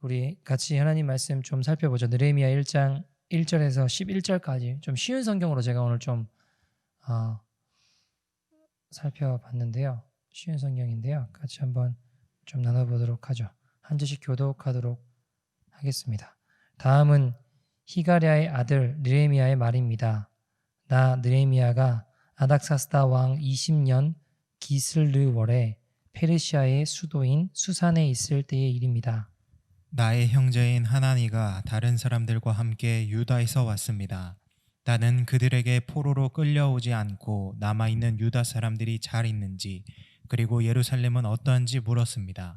우리 같이 하나님 말씀 좀 살펴보죠. 느헤미야 1장 1절에서 11절까지 좀 쉬운 성경으로 제가 오늘 좀 어, 살펴봤는데요. 쉬운 성경인데요. 같이 한번 좀 나눠보도록 하죠. 한 절씩 교독하도록 하겠습니다. 다음은 히가랴의 아들 느헤미야의 말입니다. 나 느헤미야가 아닥사스다 왕 20년 기슬르월에 페르시아의 수도인 수산에 있을 때의 일입니다. 나의 형제인 하나니가 다른 사람들과 함께 유다에서 왔습니다. 나는 그들에게 포로로 끌려오지 않고 남아있는 유다 사람들이 잘 있는지 그리고 예루살렘은 어떠한지 물었습니다.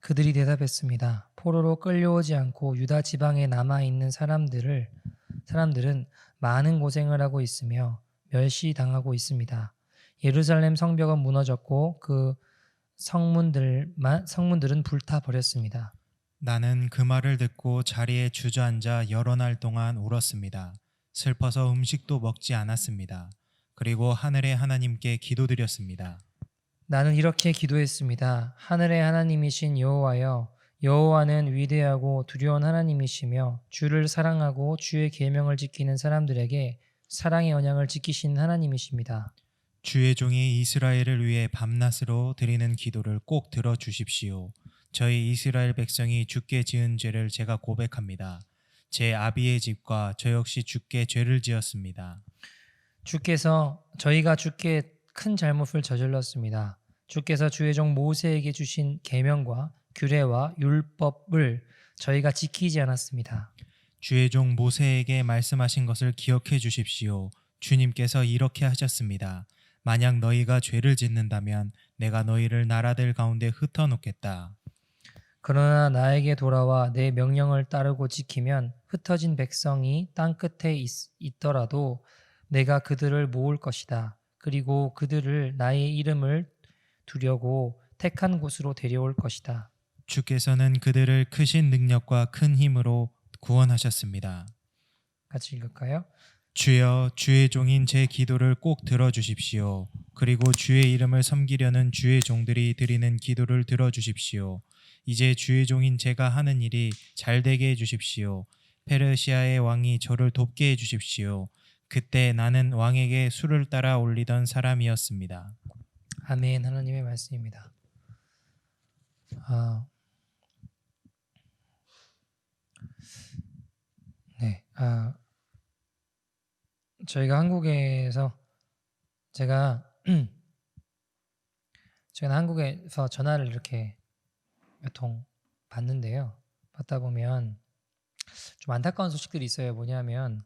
그들이 대답했습니다. 포로로 끌려오지 않고 유다 지방에 남아있는 사람들은 많은 고생을 하고 있으며 멸시당하고 있습니다. 예루살렘 성벽은 무너졌고 그 성문들은 불타버렸습니다. 나는 그 말을 듣고 자리에 주저앉아 여러 날 동안 울었습니다. 슬퍼서 음식도 먹지 않았습니다. 그리고 하늘의 하나님께 기도드렸습니다. 나는 이렇게 기도했습니다. 하늘의 하나님이신 여호와여, 여호와는 위대하고 두려운 하나님이시며 주를 사랑하고 주의 계명을 지키는 사람들에게 사랑의 언약을 지키신 하나님이십니다. 주의 종이 이스라엘을 위해 밤낮으로 드리는 기도를 꼭 들어주십시오. 저희 이스라엘 백성이 주께 지은 죄를 제가 고백합니다. 제 아비의 집과 저 역시 주께 죄를 지었습니다. 저희가 주께 큰 잘못을 저질렀습니다. 주께서 주의 종 모세에게 주신 계명과 규례와 율법을 저희가 지키지 않았습니다. 주의 종 모세에게 말씀하신 것을 기억해 주십시오. 주님께서 이렇게 하셨습니다. 만약 너희가 죄를 짓는다면 내가 너희를 나라들 가운데 흩어놓겠다. 그러나 나에게 돌아와 내 명령을 따르고 지키면 흩어진 백성이 땅 끝에 있더라도 내가 그들을 모을 것이다. 그리고 그들을 나의 이름을 두려고 택한 곳으로 데려올 것이다. 주께서는 그들을 크신 능력과 큰 힘으로 구원하셨습니다. 같이 읽을까요? 주여, 주의 종인 제 기도를 꼭 들어주십시오. 그리고 주의 이름을 섬기려는 주의 종들이 드리는 기도를 들어주십시오. 이제 주의 종인 제가 하는 일이 잘 되게 해주십시오. 페르시아의 왕이 저를 돕게 해주십시오. 그때 나는 왕에게 술을 따라 올리던 사람이었습니다. 아멘. 하나님의 말씀입니다. 네. 저희가 한국에서 제가 한국에서 전화를 이렇게 몇 통 받는데요. 받다 보면 좀 안타까운 소식들이 있어요. 뭐냐면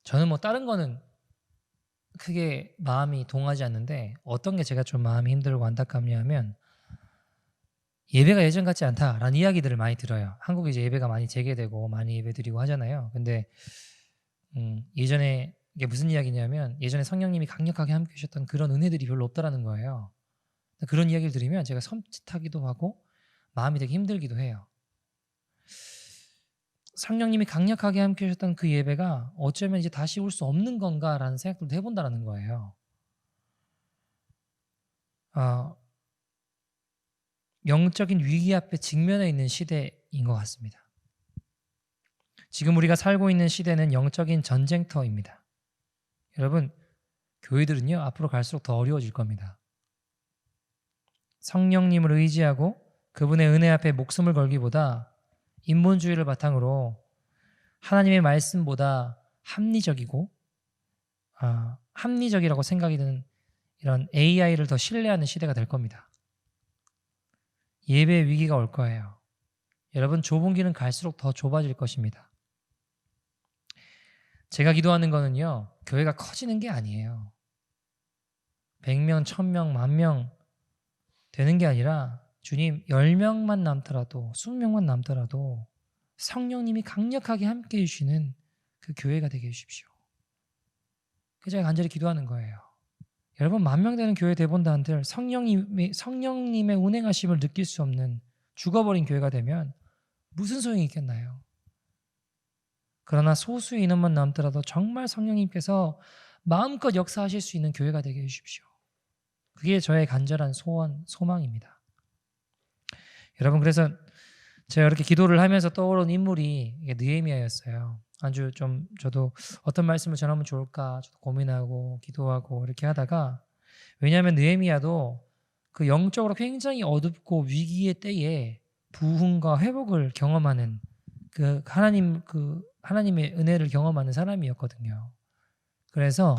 저는 뭐 다른 거는 크게 마음이 동하지 않는데 어떤 게 제가 좀 마음이 힘들고 안타깝냐면 예배가 예전 같지 않다라는 이야기들을 많이 들어요. 한국에 이제 예배가 많이 재개되고 많이 예배드리고 하잖아요. 근데 예전에 이게 무슨 이야기냐면 예전에 성령님이 강력하게 함께 하셨던 그런 은혜들이 별로 없다라는 거예요. 그런 이야기를 들으면 제가 섬찟하기도 하고 마음이 되게 힘들기도 해요. 성령님이 강력하게 함께 하셨던 그 예배가 어쩌면 이제 다시 올 수 없는 건가라는 생각도 해본다는 거예요. 영적인 위기 앞에 직면해 있는 시대인 것 같습니다. 지금 우리가 살고 있는 시대는 영적인 전쟁터입니다. 여러분, 교회들은요 앞으로 갈수록 더 어려워질 겁니다. 성령님을 의지하고 그분의 은혜 앞에 목숨을 걸기보다 인본주의를 바탕으로 하나님의 말씀보다 합리적이라고 생각이 드는 이런 AI를 더 신뢰하는 시대가 될 겁니다. 예배의 위기가 올 거예요. 여러분, 좁은 길은 갈수록 더 좁아질 것입니다. 제가 기도하는 거는요, 교회가 커지는 게 아니에요. 100명, 1000명, 10,000명 되는 게 아니라 주님 10명만 남더라도 20명만 남더라도 성령님이 강력하게 함께 해주시는 그 교회가 되게 해주십시오. 그래서 제가 간절히 기도하는 거예요. 여러분, 10,000명 되는 교회 대본단들 성령님의 운행하심을 느낄 수 없는 죽어버린 교회가 되면 무슨 소용이 있겠나요? 그러나 소수의 인원만 남더라도 정말 성령님께서 마음껏 역사하실 수 있는 교회가 되게 해주십시오. 그게 저의 간절한 소망입니다. 여러분 그래서 제가 이렇게 기도를 하면서 떠오른 인물이 이게 느헤미야였어요. 아주 좀 저도 어떤 말씀을 전하면 좋을까 저도 고민하고 기도하고 이렇게 하다가 왜냐하면 느헤미야도 그 영적으로 굉장히 어둡고 위기의 때에 부흥과 회복을 경험하는 그 하나님의 은혜를 경험하는 사람이었거든요. 그래서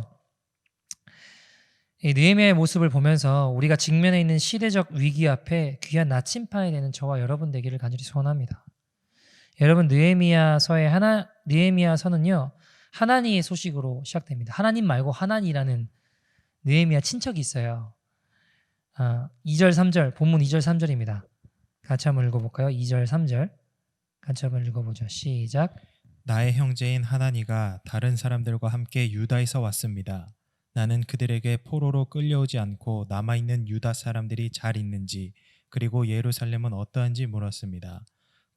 이 느헤미야의 모습을 보면서 우리가 직면해 있는 시대적 위기 앞에 귀한 나침판이 되는 저와 여러분 되기를 간절히 소원합니다. 여러분 느헤미야서는요 하나니의 소식으로 시작됩니다. 하나님 말고 하나니라는 느헤미야 친척이 있어요. 2절 3절 본문 2절 3절입니다. 같이 한번 읽어볼까요? 2절 3절 같이 한번 읽어보죠. 시작. 나의 형제인 하나니가 다른 사람들과 함께 유다에서 왔습니다. 나는 그들에게 포로로 끌려오지 않고 남아있는 유다 사람들이 잘 있는지 그리고 예루살렘은 어떠한지 물었습니다.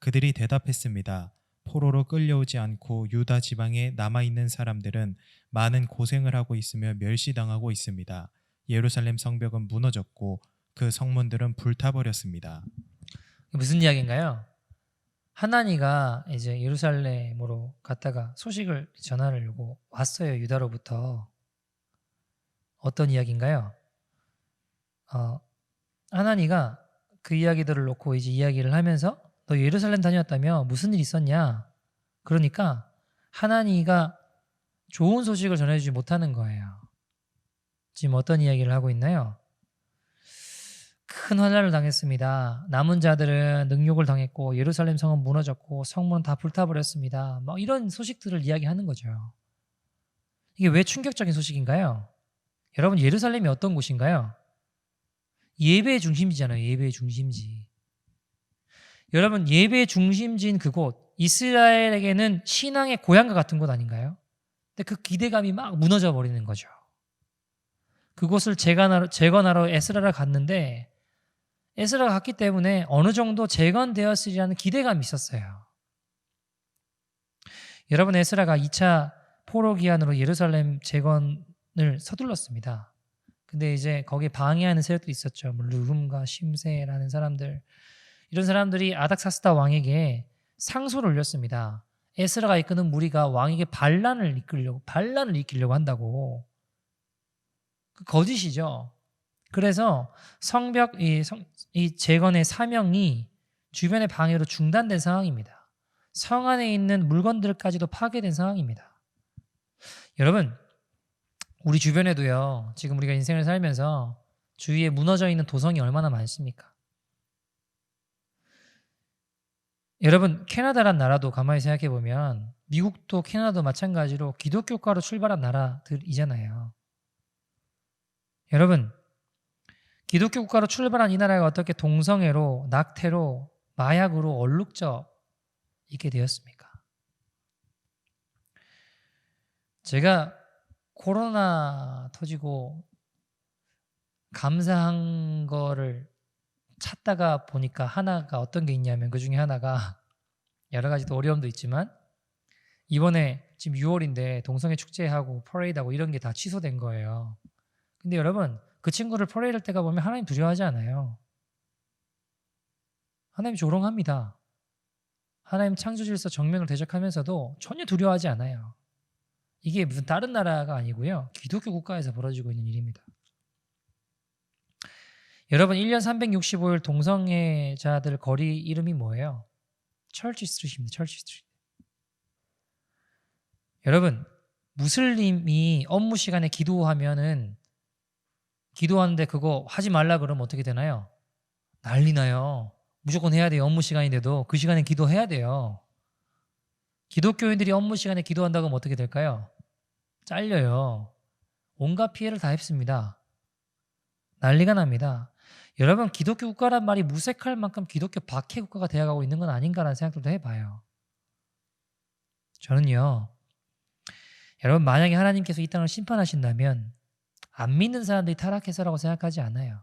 그들이 대답했습니다. 포로로 끌려오지 않고 유다 지방에 남아있는 사람들은 많은 고생을 하고 있으며 멸시당하고 있습니다. 예루살렘 성벽은 무너졌고 그 성문들은 불타버렸습니다. 무슨 이야기인가요? 하나니가 이제 예루살렘으로 갔다가 소식을 전하려고 왔어요. 유다로부터. 어떤 이야기인가요? 하나니가 그 이야기들을 놓고 이제 이야기를 하면서 너 예루살렘 다녔다며 무슨 일 있었냐? 그러니까 하나니가 좋은 소식을 전해주지 못하는 거예요. 지금 어떤 이야기를 하고 있나요? 큰 환난을 당했습니다. 남은 자들은 능욕을 당했고 예루살렘 성은 무너졌고 성문 다 불타버렸습니다. 막 이런 소식들을 이야기하는 거죠. 이게 왜 충격적인 소식인가요? 여러분 예루살렘이 어떤 곳인가요? 예배의 중심지잖아요. 예배의 중심지. 여러분 예배의 중심지인 그곳 이스라엘에게는 신앙의 고향과 같은 곳 아닌가요? 근데 그 기대감이 막 무너져 버리는 거죠. 그곳을 재건하러 에스라가 갔는데 에스라가 갔기 때문에 어느 정도 재건되었으리라는 기대감이 있었어요. 여러분 에스라가 2차 포로 기한으로 예루살렘 재건을 서둘렀습니다. 근데 이제 거기에 방해하는 세력도 있었죠. 뭐 르훔과 심세라는 사람들. 이런 사람들이 아닥사스다 왕에게 상소를 올렸습니다. 에스라가 이끄는 무리가 왕에게 반란을 일으키려고 한다고. 그 거짓이죠. 그래서 이 재건의 사명이 주변의 방해로 중단된 상황입니다. 성 안에 있는 물건들까지도 파괴된 상황입니다. 여러분, 우리 주변에도요, 지금 우리가 인생을 살면서 주위에 무너져 있는 도성이 얼마나 많습니까? 여러분, 캐나다란 나라도 가만히 생각해 보면 미국도 캐나다도 마찬가지로 기독교 국가로 출발한 나라들이잖아요. 여러분, 기독교 국가로 출발한 이 나라가 어떻게 동성애로, 낙태로, 마약으로 얼룩져 있게 되었습니까? 제가 코로나 터지고 감사한 거를 찾다가 보니까 하나가 어떤 게 있냐면 그 중에 하나가 여러 가지 또 어려움도 있지만 이번에 지금 6월인데 동성애 축제하고 퍼레이드하고 이런 게 다 취소된 거예요. 근데 여러분 그 친구를 퍼레이드 할 때가 보면 하나님 두려워하지 않아요. 하나님 조롱합니다. 하나님 창조 질서 정면을 대적하면서도 전혀 두려워하지 않아요. 이게 무슨 다른 나라가 아니고요. 기독교 국가에서 벌어지고 있는 일입니다. 여러분 1년 365일 동성애자들 거리 이름이 뭐예요? 철치 스트리트입니다. 철치 스트리트. 여러분 무슬림이 업무 시간에 기도하면은 기도하는데 그거 하지 말라 그러면 어떻게 되나요? 난리 나요. 무조건 해야 돼요. 업무 시간인데도 그 시간에 기도해야 돼요. 기독교인들이 업무 시간에 기도한다고 하면 어떻게 될까요? 잘려요. 온갖 피해를 다 입습니다. 난리가 납니다. 여러분 기독교 국가란 말이 무색할 만큼 기독교 박해 국가가 되어가고 있는 건 아닌가라는 생각도 해봐요. 저는요. 여러분 만약에 하나님께서 이 땅을 심판하신다면 안 믿는 사람들이 타락해서라고 생각하지 않아요.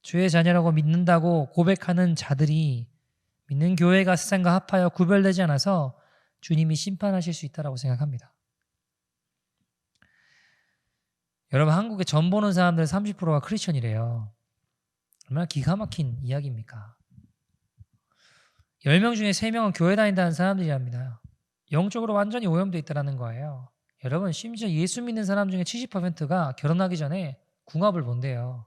주의 자녀라고 믿는다고 고백하는 자들이 믿는 교회가 세상과 합하여 구별되지 않아서 주님이 심판하실 수 있다고 생각합니다. 여러분 한국에 전 보는 사람들 30%가 크리스천이래요. 얼마나 기가 막힌 이야기입니까? 10명 중에 3명은 교회 다닌다는 사람들이랍니다. 영적으로 완전히 오염되어 있다는 거예요. 여러분, 심지어 예수 믿는 사람 중에 70%가 결혼하기 전에 궁합을 본대요.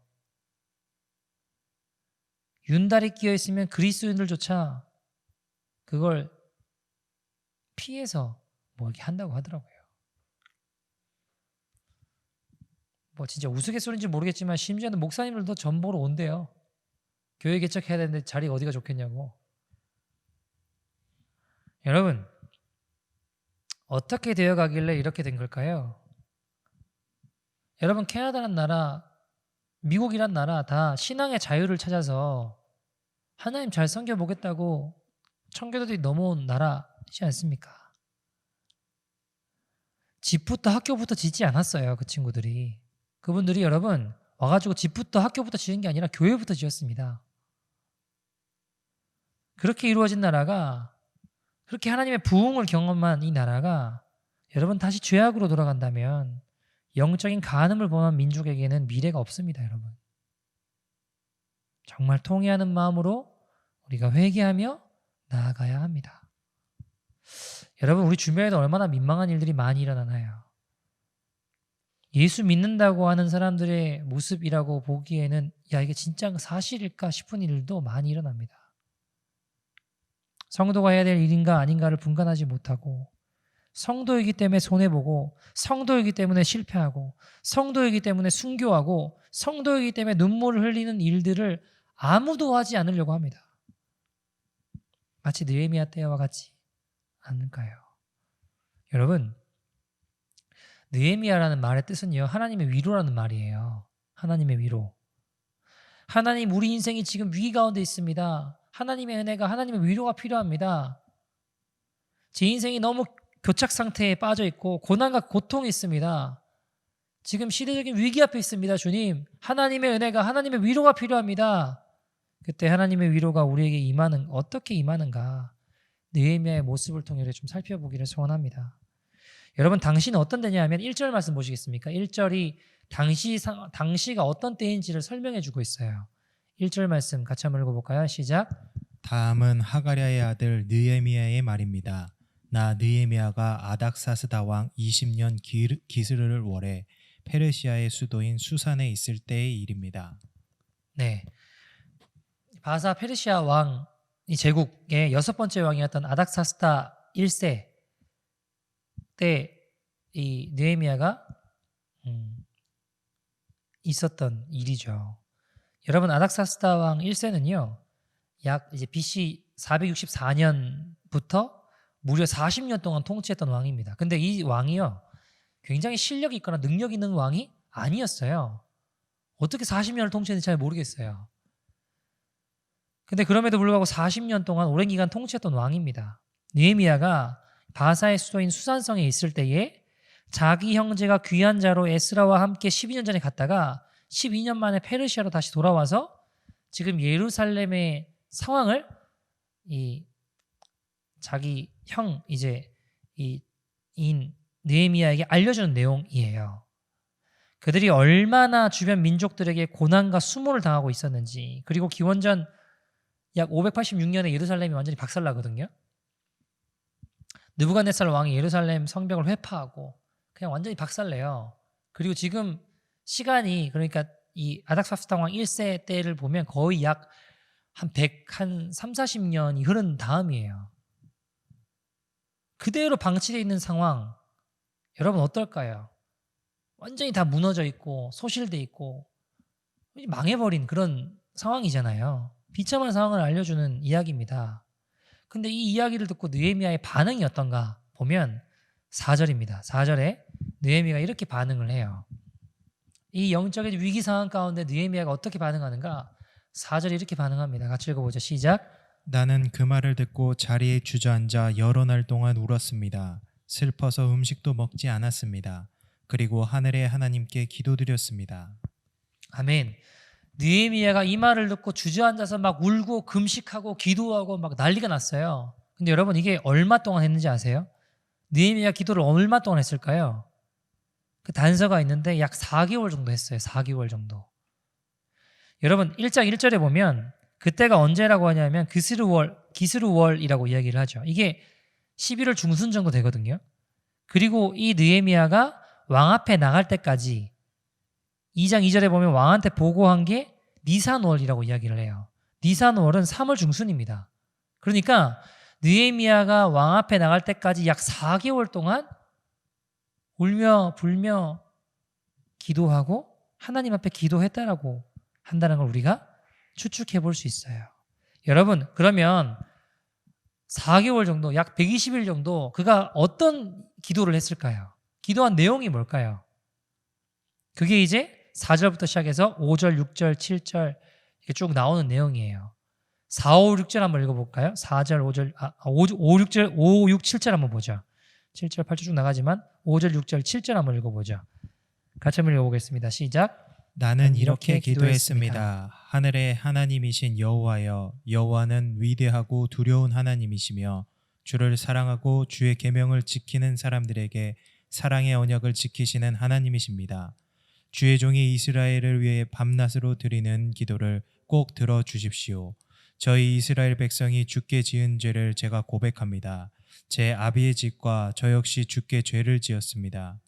윤달이 끼어 있으면 그리스도인들조차 그걸 피해서 뭐 이렇게 한다고 하더라고요. 뭐 진짜 우스갯소리인지 모르겠지만 심지어는 목사님들도 전 보러 온대요. 교회 개척해야 되는데 자리가 어디가 좋겠냐고. 여러분, 어떻게 되어가길래 이렇게 된 걸까요? 여러분, 캐나다란 나라, 미국이란 나라 다 신앙의 자유를 찾아서 하나님 잘 섬겨보겠다고 청교도들이 넘어온 나라이지 않습니까? 집부터 학교부터 짓지 않았어요. 그 친구들이. 그분들이 여러분 와가지고 집부터 학교부터 지은 게 아니라 교회부터 지었습니다. 그렇게 이루어진 나라가, 그렇게 하나님의 부흥을 경험한 이 나라가 여러분 다시 죄악으로 돌아간다면 영적인 간음을 범한 민족에게는 미래가 없습니다. 여러분, 정말 통회하는 마음으로 우리가 회개하며 나아가야 합니다. 여러분, 우리 주변에도 얼마나 민망한 일들이 많이 일어나나요? 예수 믿는다고 하는 사람들의 모습이라고 보기에는 야, 이게 진짜 사실일까 싶은 일도 많이 일어납니다. 성도가 해야 될 일인가 아닌가를 분간하지 못하고, 성도이기 때문에 손해보고, 성도이기 때문에 실패하고, 성도이기 때문에 순교하고, 성도이기 때문에 눈물을 흘리는 일들을 아무도 하지 않으려고 합니다. 마치 느헤미야 때와 같지 않을까요? 여러분, 느헤미야라는 말의 뜻은요, 하나님의 위로라는 말이에요. 하나님의 위로. 하나님, 우리 인생이 지금 위기 가운데 있습니다. 하나님의 은혜가, 하나님의 위로가 필요합니다. 제 인생이 너무 교착 상태에 빠져 있고 고난과 고통이 있습니다. 지금 시대적인 위기 앞에 있습니다. 주님, 하나님의 은혜가, 하나님의 위로가 필요합니다. 그때 하나님의 위로가 우리에게 어떻게 임하는가, 느헤미야의 모습을 통해 좀 살펴보기를 소원합니다. 여러분, 당시는 어떤 때냐 하면 1절 말씀 보시겠습니까? 1절이 당시가 어떤 때인지를 설명해 주고 있어요. 1절 말씀 같이 한번 읽어볼까요? 시작. 다음은 하가랴의 아들 느헤미야의 말입니다. 나 느헤미야가 아닥사스다 왕 20년 기스르를 월에 페르시아의 수도인 수산에 있을 때의 일입니다. 네, 바사 페르시아 왕, 이 제국의 6번째 왕이었던 아닥사스다 1세 때 이 느헤미야가 있었던 일이죠. 여러분, 아닥사스다 왕 1세는요, 약 이제 BC 464년부터 무려 40년 동안 통치했던 왕입니다. 근데 이 왕이요, 굉장히 실력 있거나 능력 있는 왕이 아니었어요. 어떻게 40년을 통치했는지 잘 모르겠어요. 근데 그럼에도 불구하고 40년 동안 오랜 기간 통치했던 왕입니다. 느헤미야가 바사의 수도인 수산성에 있을 때에 자기 형제가 귀한 자로 에스라와 함께 12년 전에 갔다가 12년 만에 페르시아로 다시 돌아와서 지금 예루살렘의 상황을 이 자기 형 이제 인 느헤미야에게 알려주는 내용이에요. 그들이 얼마나 주변 민족들에게 고난과 수모를 당하고 있었는지, 그리고 기원전 약 586년에 예루살렘이 완전히 박살나거든요. 느부갓네살 왕이 예루살렘 성벽을 회파하고 그냥 완전히 박살내요. 그리고 지금 시간이, 그러니까 이 아닥사스다 왕 1세 때를 보면 거의 약 한 3, 40년이 흐른 다음이에요. 그대로 방치되어 있는 상황, 여러분 어떨까요? 완전히 다 무너져 있고 소실돼 있고 망해버린 그런 상황이잖아요. 비참한 상황을 알려주는 이야기입니다. 근데 이 이야기를 듣고 느헤미야의 반응이 어떤가 보면 4절입니다. 4절에 느헤미야가 이렇게 반응을 해요. 이 영적인 위기 상황 가운데 느헤미야가 어떻게 반응하는가? 4절에 이렇게 반응합니다. 같이 읽어보죠. 시작. 나는 그 말을 듣고 자리에 주저앉아 여러 날 동안 울었습니다. 슬퍼서 음식도 먹지 않았습니다. 그리고 하늘의 하나님께 기도드렸습니다. 아멘. 느헤미야가 이 말을 듣고 주저앉아서 막 울고 금식하고 기도하고 막 난리가 났어요. 근데 여러분, 이게 얼마 동안 했는지 아세요? 느헤미야 기도를 얼마 동안 했을까요? 그 단서가 있는데 약 4개월 정도 했어요. 4개월 정도. 여러분 1장 1절에 보면 그때가 언제라고 하냐면 기스루월이라고 이야기를 하죠. 이게 11월 중순 정도 되거든요. 그리고 이 느헤미야가 왕 앞에 나갈 때까지 2장 2절에 보면 왕한테 보고한 게 니산월이라고 이야기를 해요. 니산월은 3월 중순입니다. 그러니까 느헤미야가 왕 앞에 나갈 때까지 약 4개월 동안 울며 불며 기도하고 하나님 앞에 기도했다라고 한다는 걸 우리가 추측해 볼 수 있어요. 여러분, 그러면 4개월 정도, 약 120일 정도 그가 어떤 기도를 했을까요? 기도한 내용이 뭘까요? 그게 이제 4절부터 시작해서 5절, 6절, 7절 이렇게 쭉 나오는 내용이에요. 4, 5, 6절 한번 읽어볼까요? 4절, 5절, 5, 6절, 5, 6, 7절 한번 보죠. 7절, 8절 쭉 나가지만 5절, 6절, 7절 한번 읽어보죠. 같이 한번 읽어보겠습니다. 시작. 나는 이렇게 기도했습니다. 하늘의 하나님이신 여호와여, 여호와는 위대하고 두려운 하나님이시며 주를 사랑하고 주의 계명을 지키는 사람들에게 사랑의 언약을 지키시는 하나님이십니다. 주의 종이 이스라엘을 위해 밤낮으로 드리는 기도를 꼭 들어주십시오. 저희 이스라엘 백성이 주께 지은 죄를 제가 고백합니다. 제 아비의 집과 저 역시 주께 죄를 지었습니다.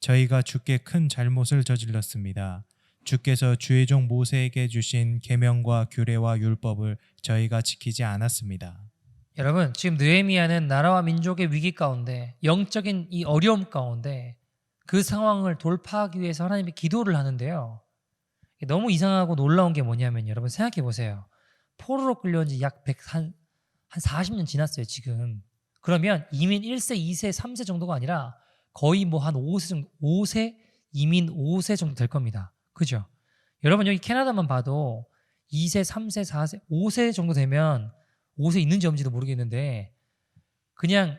저희가 주께 큰 잘못을 저질렀습니다. 주께서 주의 종 모세에게 주신 계명과 규례와 율법을 저희가 지키지 않았습니다. 여러분, 지금 느헤미야는 나라와 민족의 위기 가운데, 영적인 이 어려움 가운데 그 상황을 돌파하기 위해서 하나님께 기도를 하는데요. 너무 이상하고 놀라운 게 뭐냐면 여러분 생각해 보세요. 포로로 끌려온 지 약 한 40년 지났어요, 지금. 그러면 이민 1세, 2세, 3세 정도가 아니라 거의 뭐 한 5세 정도, 5세, 이민 5세 정도 될 겁니다. 그죠? 여러분 여기 캐나다만 봐도 2세, 3세, 4세, 5세 정도 되면 5세 있는지 없는지도 모르겠는데 그냥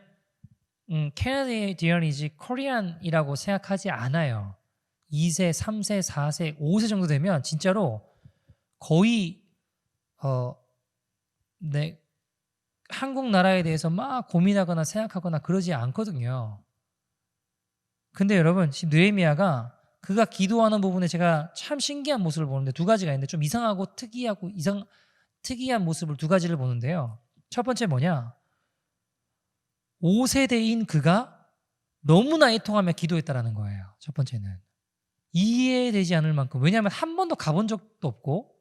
캐나디언이지 코리안이라고 생각하지 않아요. 2세, 3세, 4세, 5세 정도 되면 진짜로 거의 한국 나라에 대해서 막 고민하거나 생각하거나 그러지 않거든요. 근데 여러분 지금 느헤미야가 그가 기도하는 부분에 제가 참 신기한 모습을 보는데 두 가지가 있는데 좀 이상하고 특이한 모습을 두 가지를 보는데요. 첫 번째 뭐냐? 5세대인 그가 너무나 애통하며 기도했다라는 거예요. 첫 번째는. 이해되지 않을 만큼. 왜냐하면 한 번도 가본 적도 없고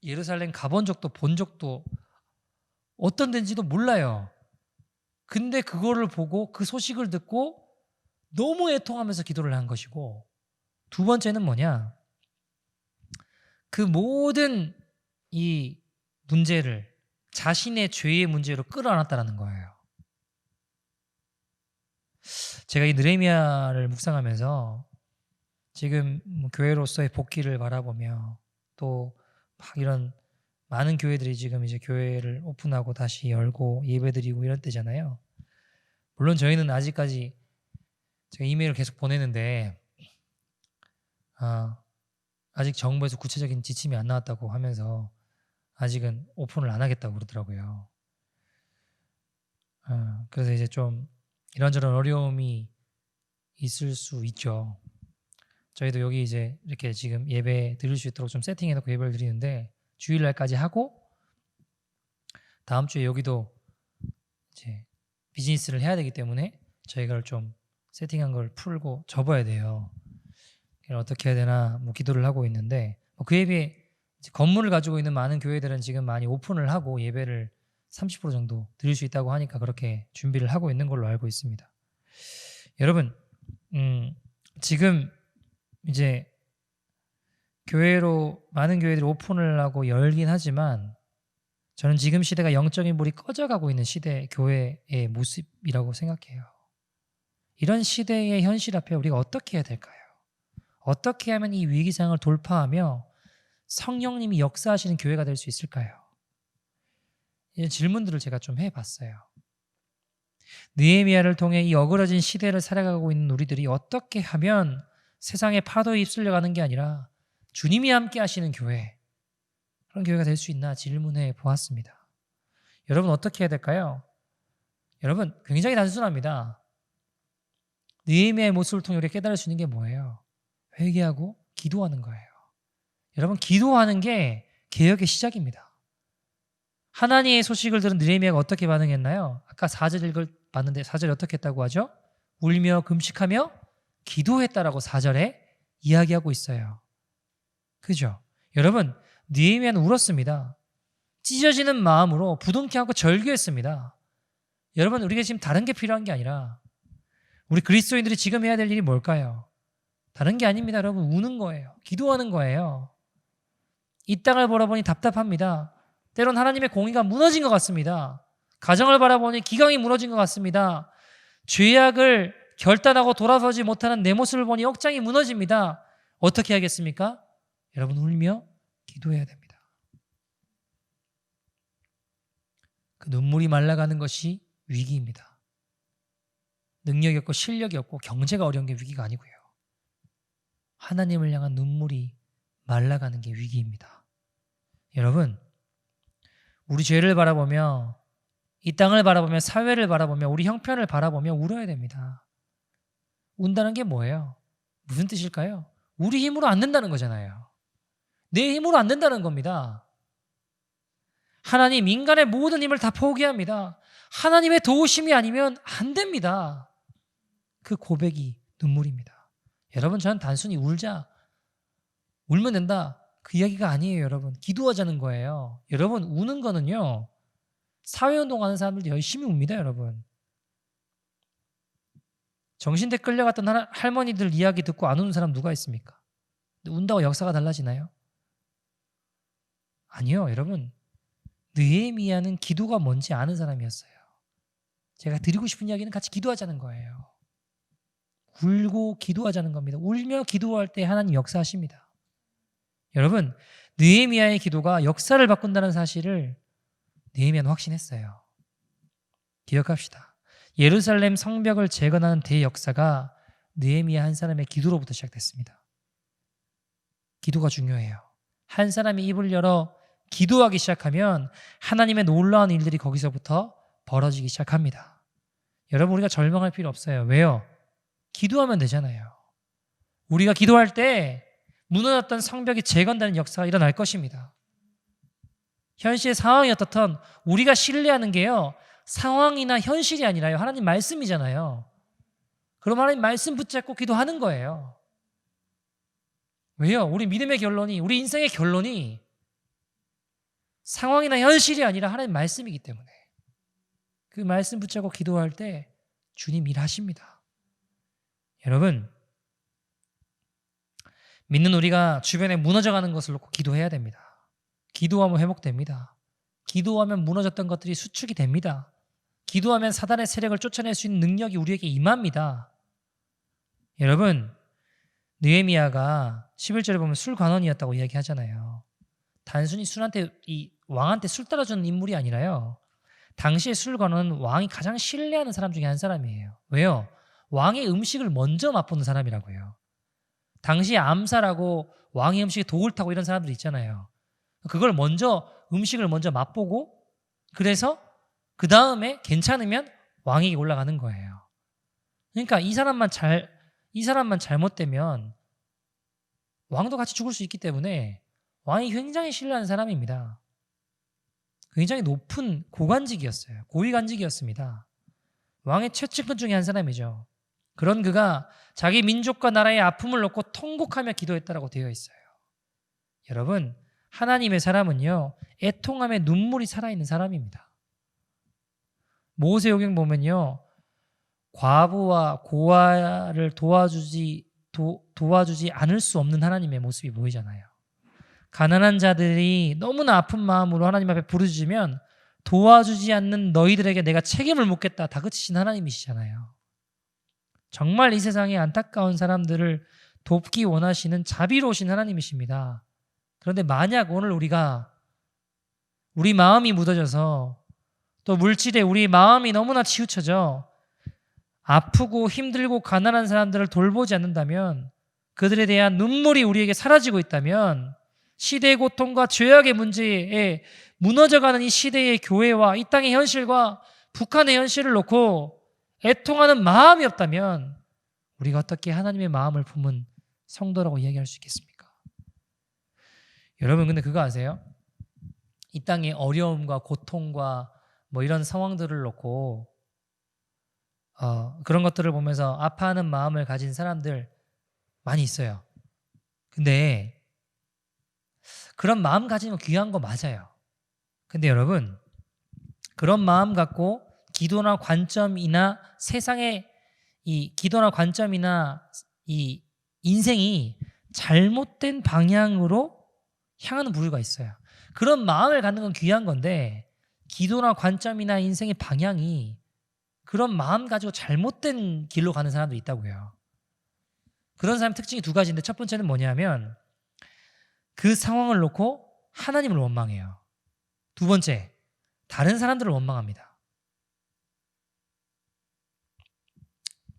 예루살렘 가본 적도 본 적도 어떤 데인지도 몰라요. 근데 그거를 보고 그 소식을 듣고 너무 애통하면서 기도를 한 것이고 두 번째는 뭐냐? 그 모든 이 문제를 자신의 죄의 문제로 끌어안았다는 거예요. 제가 이 느헤미야를 묵상하면서 지금 교회로서의 복귀를 바라보며 또 막 이런 많은 교회들이 지금 이제 교회를 오픈하고 다시 열고 예배드리고 이런 때잖아요. 물론 저희는 아직까지 제가 이메일을 계속 보내는데 아직 정부에서 구체적인 지침이 안 나왔다고 하면서 아직은 오픈을 안 하겠다고 그러더라고요. 그래서 이제 좀 이런저런 어려움이 있을 수 있죠. 저희도 여기 이제 이렇게 지금 예배 드릴 수 있도록 좀 세팅해놓고 예배를 드리는데 주일날까지 하고 다음 주에 여기도 이제 비즈니스를 해야 되기 때문에 저희가 좀 세팅한 걸 풀고 접어야 돼요. 어떻게 해야 되나 뭐 기도를 하고 있는데 그에 비해 건물을 가지고 있는 많은 교회들은 지금 많이 오픈을 하고 예배를 30% 정도 드릴 수 있다고 하니까 그렇게 준비를 하고 있는 걸로 알고 있습니다. 여러분 지금 이제 교회로 많은 교회들이 오픈을 하고 열긴 하지만 저는 지금 시대가 영적인 불이 꺼져가고 있는 시대 교회의 모습이라고 생각해요. 이런 시대의 현실 앞에 우리가 어떻게 해야 될까요? 어떻게 하면 이 위기상을 돌파하며 성령님이 역사하시는 교회가 될 수 있을까요? 이런 질문들을 제가 좀 해봤어요. 느헤미야를 통해 이 어그러진 시대를 살아가고 있는 우리들이 어떻게 하면 세상의 파도에 휩쓸려가는 게 아니라 주님이 함께 하시는 교회, 그런 교회가 될 수 있나 질문해 보았습니다. 여러분 어떻게 해야 될까요? 여러분 굉장히 단순합니다. 느헤미야의 모습을 통해 우리가 깨달을 수 있는 게 뭐예요? 회개하고 기도하는 거예요. 여러분, 기도하는 게 개혁의 시작입니다. 하나님의 소식을 들은 느헤미야가 어떻게 반응했나요? 아까 4절 읽어봤는데 4절에 어떻게 했다고 하죠? 울며 금식하며 기도했다라고 4절에 이야기하고 있어요. 그죠? 여러분, 느헤미야는 울었습니다. 찢어지는 마음으로 부둥켜 안고 절규했습니다. 여러분, 우리가 지금 다른 게 필요한 게 아니라 우리 그리스도인들이 지금 해야 될 일이 뭘까요? 다른 게 아닙니다. 여러분, 우는 거예요. 기도하는 거예요. 이 땅을 바라보니 답답합니다. 때론 하나님의 공의가 무너진 것 같습니다. 가정을 바라보니 기강이 무너진 것 같습니다. 죄악을 결단하고 돌아서지 못하는 내 모습을 보니 억장이 무너집니다. 어떻게 하겠습니까? 여러분, 울며 기도해야 됩니다. 그 눈물이 말라가는 것이 위기입니다. 능력이 없고 실력이 없고 경제가 어려운 게 위기가 아니고요. 하나님을 향한 눈물이 말라가는 게 위기입니다. 여러분, 우리 죄를 바라보며 이 땅을 바라보며 사회를 바라보며 우리 형편을 바라보며 울어야 됩니다. 운다는 게 뭐예요? 무슨 뜻일까요? 우리 힘으로 안 된다는 거잖아요. 내 힘으로 안 된다는 겁니다. 하나님, 인간의 모든 힘을 다 포기합니다. 하나님의 도우심이 아니면 안 됩니다. 그 고백이 눈물입니다. 여러분, 저는 단순히 울면 된다, 그 이야기가 아니에요. 여러분, 기도하자는 거예요. 여러분, 우는 거는요, 사회운동하는 사람들도 열심히 웁니다. 여러분, 정신대 끌려갔던 할머니들 이야기 듣고 안 우는 사람 누가 있습니까? 운다고 역사가 달라지나요? 아니요. 여러분, 느헤미야는 기도가 뭔지 아는 사람이었어요. 제가 드리고 싶은 이야기는 같이 기도하자는 거예요. 울고 기도하자는 겁니다. 울며 기도할 때 하나님 역사하십니다. 여러분, 느헤미야의 기도가 역사를 바꾼다는 사실을 느헤미야는 확신했어요. 기억합시다. 예루살렘 성벽을 재건하는 대역사가 느헤미야 한 사람의 기도로부터 시작됐습니다. 기도가 중요해요. 한 사람이 입을 열어 기도하기 시작하면 하나님의 놀라운 일들이 거기서부터 벌어지기 시작합니다. 여러분, 우리가 절망할 필요 없어요. 왜요? 기도하면 되잖아요. 우리가 기도할 때 무너졌던 성벽이 재건되는 역사가 일어날 것입니다. 현실의 상황이 어떻든 우리가 신뢰하는 게요, 상황이나 현실이 아니라요, 하나님 말씀이잖아요. 그럼 하나님 말씀 붙잡고 기도하는 거예요. 왜요? 우리 믿음의 결론이, 우리 인생의 결론이 상황이나 현실이 아니라 하나님 말씀이기 때문에 그 말씀 붙잡고 기도할 때 주님 일하십니다. 여러분, 믿는 우리가 주변에 무너져가는 것을 놓고 기도해야 됩니다. 기도하면 회복됩니다. 기도하면 무너졌던 것들이 수축이 됩니다. 기도하면 사단의 세력을 쫓아낼 수 있는 능력이 우리에게 임합니다. 여러분, 느헤미야가 11절에 보면 술관원이었다고 이야기하잖아요. 단순히 이 왕한테 술 따라주는 인물이 아니라요, 당시의 술관원은 왕이 가장 신뢰하는 사람 중에 한 사람이에요. 왜요? 왕의 음식을 먼저 맛보는 사람이라고요. 당시에 암살하고 왕의 음식에 독을 타고 이런 사람들 있잖아요. 그걸 음식을 먼저 맛보고, 그래서 그 다음에 괜찮으면 왕에게 올라가는 거예요. 그러니까 이 사람만 잘못되면 왕도 같이 죽을 수 있기 때문에 왕이 굉장히 신뢰하는 사람입니다. 굉장히 높은 고관직이었어요. 고위관직이었습니다. 왕의 최측근 중에 한 사람이죠. 그런 그가 자기 민족과 나라의 아픔을 놓고 통곡하며 기도했다라고 되어 있어요. 여러분, 하나님의 사람은요, 애통함에 눈물이 살아있는 사람입니다. 모세오경 보면요, 과부와 고아를 도와주지 않을 수 없는 하나님의 모습이 보이잖아요. 가난한 자들이 너무나 아픈 마음으로 하나님 앞에 부르짖으면 도와주지 않는 너희들에게 내가 책임을 묻겠다 다그치신 하나님이시잖아요. 정말 이 세상에 안타까운 사람들을 돕기 원하시는 자비로우신 하나님이십니다. 그런데 만약 오늘 우리 마음이 묻어져서 또 물질에 우리 마음이 너무나 치우쳐져 아프고 힘들고 가난한 사람들을 돌보지 않는다면, 그들에 대한 눈물이 우리에게 사라지고 있다면, 시대의 고통과 죄악의 문제에 무너져가는 이 시대의 교회와 이 땅의 현실과 북한의 현실을 놓고 애통하는 마음이 없다면 우리가 어떻게 하나님의 마음을 품은 성도라고 이야기할 수 있겠습니까? 여러분 근데 그거 아세요? 이 땅의 어려움과 고통과 뭐 이런 상황들을 놓고 그런 것들을 보면서 아파하는 마음을 가진 사람들 많이 있어요. 근데 그런 마음 가지면 귀한 거 맞아요. 근데 여러분 그런 마음 갖고 기도나 관점이나 세상의 이 기도나 관점이나 이 인생이 잘못된 방향으로 향하는 부류가 있어요. 그런 마음을 갖는 건 귀한 건데 기도나 관점이나 인생의 방향이 그런 마음 가지고 잘못된 길로 가는 사람도 있다고요. 그런 사람 특징이 두 가지인데 첫 번째는 뭐냐면 그 상황을 놓고 하나님을 원망해요. 두 번째, 다른 사람들을 원망합니다.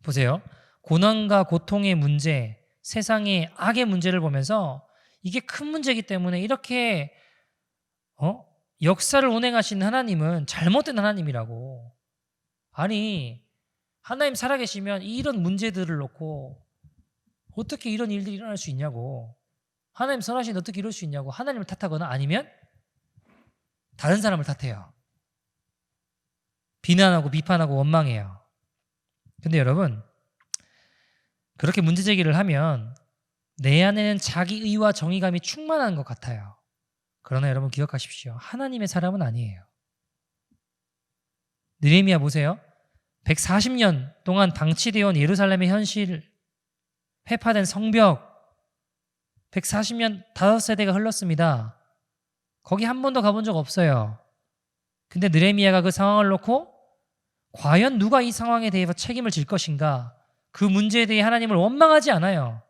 보세요. 고난과 고통의 문제, 세상의 악의 문제를 보면서 이게 큰 문제이기 때문에 이렇게 역사를 운행하시는 하나님은 잘못된 하나님이라고. 아니 하나님 살아계시면 이런 문제들을 놓고 어떻게 이런 일들이 일어날 수 있냐고. 하나님 선하신데 어떻게 이럴 수 있냐고 하나님을 탓하거나 아니면 다른 사람을 탓해요. 비난하고 비판하고 원망해요. 근데 여러분 그렇게 문제 제기를 하면 내 안에는 자기의와 정의감이 충만한 것 같아요. 그러나 여러분 기억하십시오. 하나님의 사람은 아니에요. 느헤미야 보세요. 140년 동안 방치되어 온 예루살렘의 현실, 회파된 성벽, 140년 5세대가 흘렀습니다. 거기 한 번도 가본 적 없어요. 근데 느헤미야가 그 상황을 놓고 과연 누가 이 상황에 대해서 책임을 질 것인가? 그 문제에 대해 하나님을 원망하지 않아요.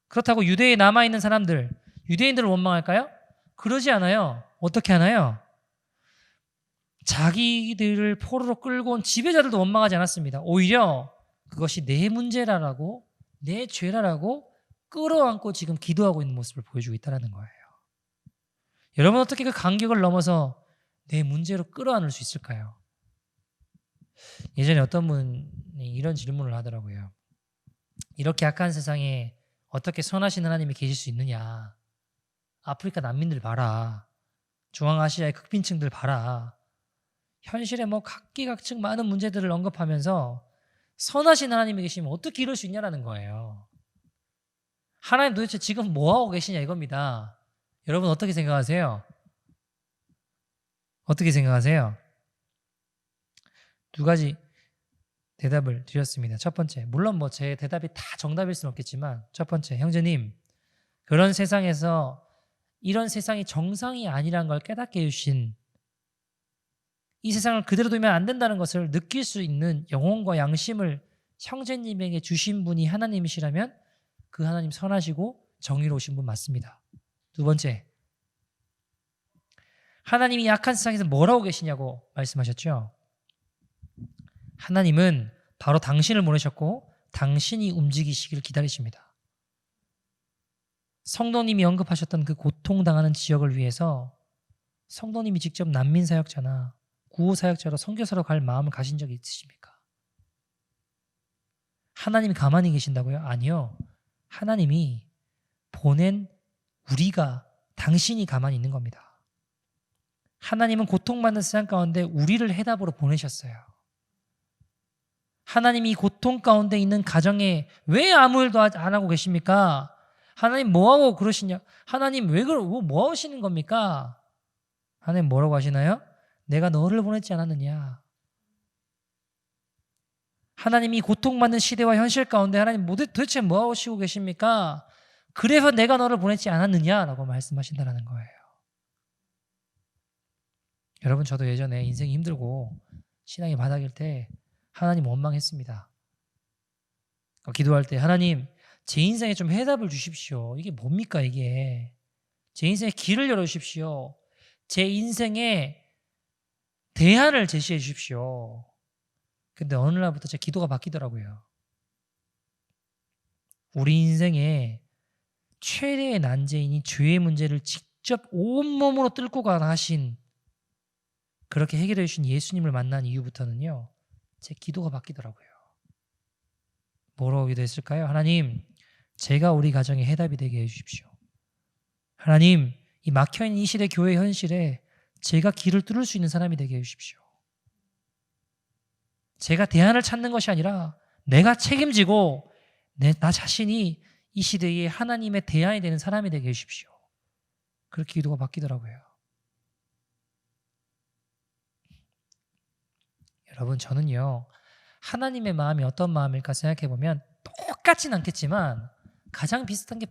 그렇다고 유대에 남아있는 사람들, 유대인들을 원망할까요? 그러지 않아요. 어떻게 하나요? 자기들을 포로로 끌고 온 지배자들도 원망하지 않았습니다. 오히려 그것이 내 문제라라고, 내 죄라라고 끌어안고 지금 기도하고 있는 모습을 보여주고 있다는 거예요. 여러분 어떻게 그 간격을 넘어서 내 문제로 끌어안을 수 있을까요? 예전에 어떤 분이 이런 질문을 하더라고요. 이렇게 악한 세상에 어떻게 선하신 하나님이 계실 수 있느냐. 아프리카 난민들 봐라. 중앙아시아의 극빈층들 봐라. 현실에 뭐 각기각층 많은 문제들을 언급하면서 선하신 하나님이 계시면 어떻게 이럴 수 있냐라는 거예요. 하나님 도대체 지금 뭐하고 계시냐 이겁니다. 여러분 어떻게 생각하세요? 어떻게 생각하세요? 두 가지 대답을 드렸습니다. 첫 번째, 물론 뭐 제 대답이 다 정답일 수는 없겠지만 첫 번째, 형제님 그런 세상에서 이런 세상이 정상이 아니란 걸 깨닫게 해주신 이 세상을 그대로 두면 안 된다는 것을 느낄 수 있는 영혼과 양심을 형제님에게 주신 분이 하나님이시라면 그 하나님 선하시고 정의로우신 분 맞습니다. 두 번째, 하나님이 약한 세상에서 뭘 하고 계시냐고 말씀하셨죠. 하나님은 바로 당신을 보내셨고 당신이 움직이시기를 기다리십니다. 성도님이 언급하셨던 그 고통당하는 지역을 위해서 성도님이 직접 난민사역자나 구호사역자로 선교사로 갈 마음을 가신 적이 있으십니까? 하나님이 가만히 계신다고요? 아니요. 하나님이 보낸 우리가 당신이 가만히 있는 겁니다. 하나님은 고통받는 세상 가운데 우리를 해답으로 보내셨어요. 하나님이 고통 가운데 있는 가정에 왜 아무 일도 안 하고 계십니까? 하나님 뭐하고 그러시냐? 하나님 뭐 하시는 겁니까? 하나님 뭐라고 하시나요? 내가 너를 보냈지 않았느냐? 하나님이 고통받는 시대와 현실 가운데 하나님 도대체 뭐 하시고 계십니까? 그래서 내가 너를 보냈지 않았느냐라고 말씀하신다는 거예요. 여러분 저도 예전에 인생이 힘들고 신앙이 바닥일 때 하나님 원망했습니다. 기도할 때 하나님 제 인생에 좀 해답을 주십시오. 이게 뭡니까 이게. 제 인생에 길을 열어주십시오. 제 인생에 대안을 제시해 주십시오. 근데 어느 날부터 제 기도가 바뀌더라고요. 우리 인생의 최대의 난제인 죄의 문제를 직접 온몸으로 뚫고 가신 그렇게 해결해 주신 예수님을 만난 이후부터는요. 제 기도가 바뀌더라고요. 뭐라고 기도했을까요? 하나님 제가 우리 가정의 해답이 되게 해주십시오. 하나님, 이 막혀있는 이 시대 교회 현실에 제가 길을 뚫을 수 있는 사람이 되게 해주십시오. 제가 대안을 찾는 것이 아니라 내가 책임지고 나 자신이 이 시대에 하나님의 대안이 되는 사람이 되게 해주십시오. 그렇게 기도가 바뀌더라고요. 여러분, 저는요, 하나님의 마음이 어떤 마음일까 생각해보면 똑같진 않겠지만 가장 비슷한 게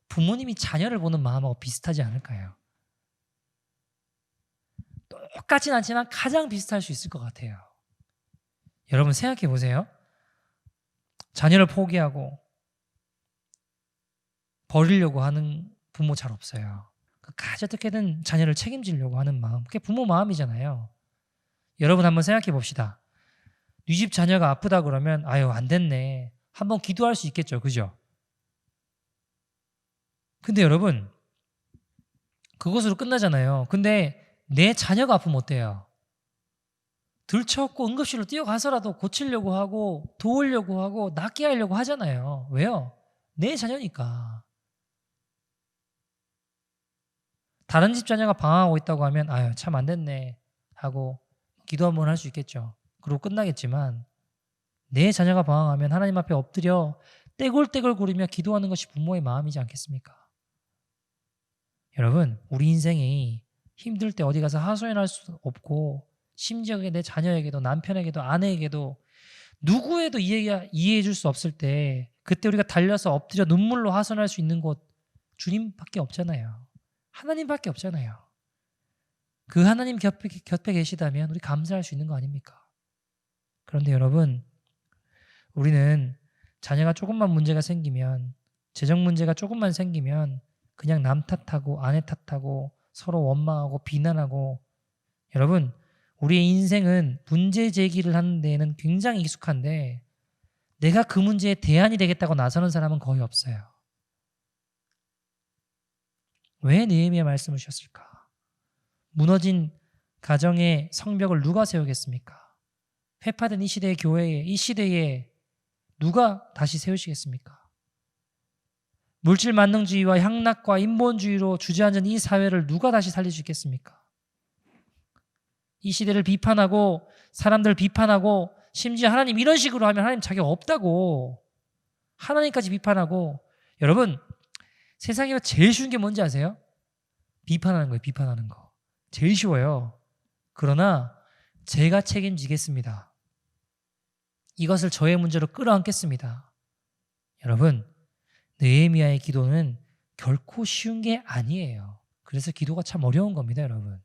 부모님이 자녀를 보는 마음하고 비슷하지 않을까요? 똑같진 않지만 가장 비슷할 수 있을 것 같아요. 여러분 생각해 보세요. 자녀를 포기하고 버리려고 하는 부모 잘 없어요. 끝까지 어떻게든 자녀를 책임지려고 하는 마음, 그게 부모 마음이잖아요. 여러분 한번 생각해 봅시다. 네 집 자녀가 아프다 그러면 아유 안 됐네, 한번 기도할 수 있겠죠, 그죠? 근데 여러분 그것으로 끝나잖아요. 근데 내 자녀가 아프면 어때요? 들쳐업고 응급실로 뛰어가서라도 고치려고 하고 도우려고 하고 낫게 하려고 하잖아요. 왜요? 내 자녀니까. 다른 집 자녀가 방황하고 있다고 하면 아유 참 안 됐네 하고 기도 한번 할 수 있겠죠. 그리고 끝나겠지만 내 자녀가 방황하면 하나님 앞에 엎드려 떼굴떼굴 구르며 기도하는 것이 부모의 마음이지 않겠습니까? 여러분, 우리 인생이 힘들 때 어디 가서 하소연할 수 없고 심지어 내 자녀에게도 남편에게도 아내에게도 누구에도 이해해 줄 수 없을 때 그때 우리가 달려서 엎드려 눈물로 하소연할 수 있는 곳 주님밖에 없잖아요. 하나님밖에 없잖아요. 그 하나님 곁에 계시다면 우리 감사할 수 있는 거 아닙니까? 그런데 여러분, 우리는 자녀가 조금만 문제가 생기면, 재정 문제가 조금만 생기면 그냥 남 탓하고 아내 탓하고 서로 원망하고 비난하고, 여러분 우리의 인생은 문제 제기를 하는 데에는 굉장히 익숙한데 내가 그 문제에 대안이 되겠다고 나서는 사람은 거의 없어요. 왜 느헤미야 말씀을 주셨을까? 무너진 가정의 성벽을 누가 세우겠습니까? 회파된 이 시대의 교회에, 이 시대에 누가 다시 세우시겠습니까? 물질 만능주의와 향락과 인본주의로 주저앉은 이 사회를 누가 다시 살릴 수 있겠습니까? 이 시대를 비판하고 사람들 비판하고 심지어 하나님 이런 식으로 하면 하나님 자격 없다고 하나님까지 비판하고, 여러분 세상에 제일 쉬운 게 뭔지 아세요? 비판하는 거예요. 비판하는 거 제일 쉬워요. 그러나 제가 책임지겠습니다. 이것을 저의 문제로 끌어안겠습니다. 여러분, 느헤미야의 기도는 결코 쉬운 게 아니에요. 그래서 기도가 참 어려운 겁니다, 여러분.